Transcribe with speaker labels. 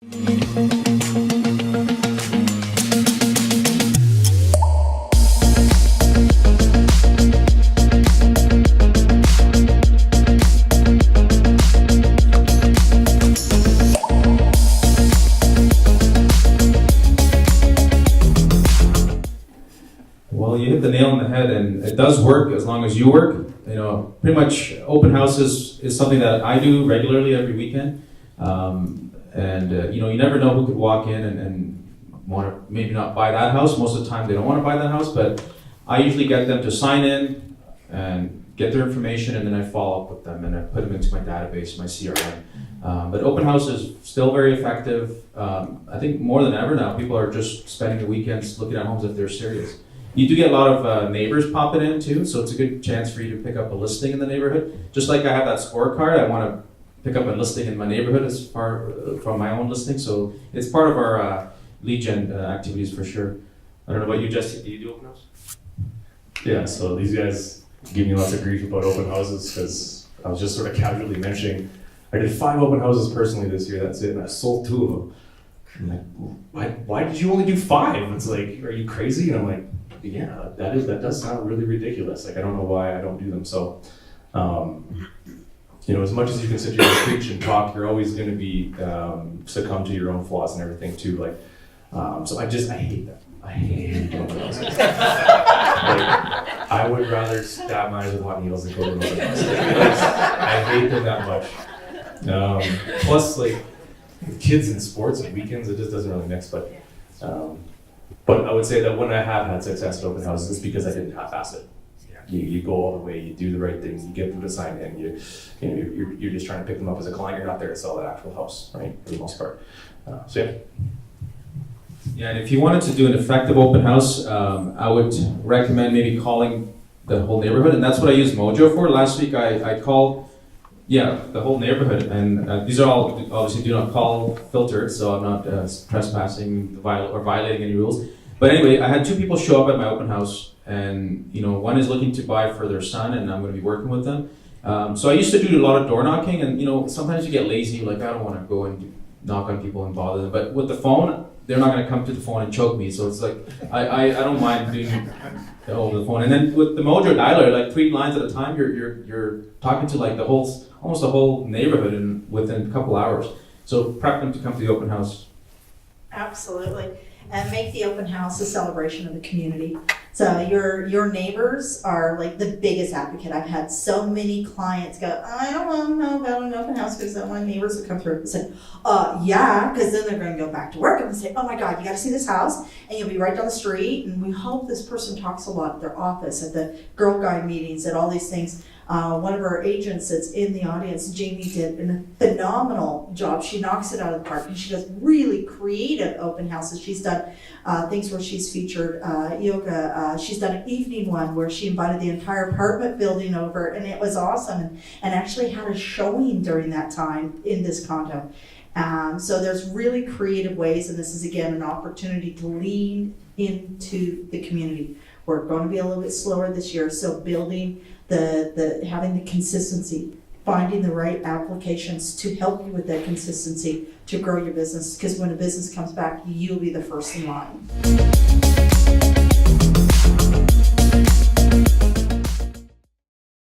Speaker 1: Well, you hit the nail on the head, and it does work as long as you work. You know, pretty much open houses is something that I do regularly every weekend. You know, you never know who could walk in and want to maybe not buy that house. Most of the time they don't want to buy that house, but I usually get them to sign in and get their information, and then I follow up with them and I put them into my database, my CRM. But open house is still very effective. I think more than ever now, people are just spending the weekends looking at homes if they're serious. You do get a lot of neighbors popping in too, so it's a good chance for you to pick up a listing in the neighborhood. Just like I have that scorecard, I want to pick up a listing in my neighborhood as far from my own listing. So it's part of our lead gen activities for sure. I don't know about you, Jesse. Do you do open house?
Speaker 2: Yeah. So these guys give me lots of grief about open houses because I was just sort of casually mentioning I did 5 open houses personally this year. That's it, and I sold 2 of them. I'm like, why did you only do 5? It's like, are you crazy? And I'm like, yeah, that does sound really ridiculous. Like, I don't know why I don't do them. So, you know, as much as you can sit here and preach and talk, you're always going to be succumb to your own flaws and everything too. Like, so I hate that. I hate open houses. Like, I would rather stab my eyes with hot needles than go to an open house. I hate them that much. Plus, like, with kids and sports and weekends, it just doesn't really mix. But I would say that when I have had success at open houses, it's because I didn't half-ass it. You go all the way, you do the right things, you get them to sign in, you're just trying to pick them up as a client, you're not there to sell that actual house, right, for the most part. So yeah.
Speaker 1: Yeah, and if you wanted to do an effective open house, I would recommend maybe calling the whole neighborhood, and that's what I use Mojo for. Last week I called, the whole neighborhood, and these are all obviously do not call filtered, so I'm not trespassing or violating any rules. But anyway, I had 2 people show up at my open house, and you know, one is looking to buy for their son, and I'm going to be working with them. So I used to do a lot of door knocking, and you know, sometimes you get lazy, like I don't want to go and knock on people and bother them. But with the phone, they're not going to come to the phone and choke me. So it's like I don't mind doing it over the phone. And then with the Mojo dialer, like 3 lines at a time, you're talking to like almost the whole neighborhood within a couple hours. So prep them to come to the open house.
Speaker 3: Absolutely. And make the open house a celebration of the community. So your neighbors are like the biggest advocate. I've had so many clients go, I don't want to know about an open house because my neighbors will come through and say, yeah, because then they're going to go back to work and say, oh my God, you got to see this house, and you'll be right down the street. And we hope this person talks a lot at their office, at the Girl Guide meetings, at all these things. One of our agents that's in the audience, Jamie, did a phenomenal job. She knocks it out of the park, and she does really creative open houses. She's done things where she's featured yoga. She's done an evening one where she invited the entire apartment building over, and it was awesome, and actually had a showing during that time in this condo. So there's really creative ways, and this is again an opportunity to lean into the community. We're going to be a little bit slower this year, so building having the consistency, finding the right applications to help you with that consistency to grow your business, because when a business comes back, you'll be the first in line.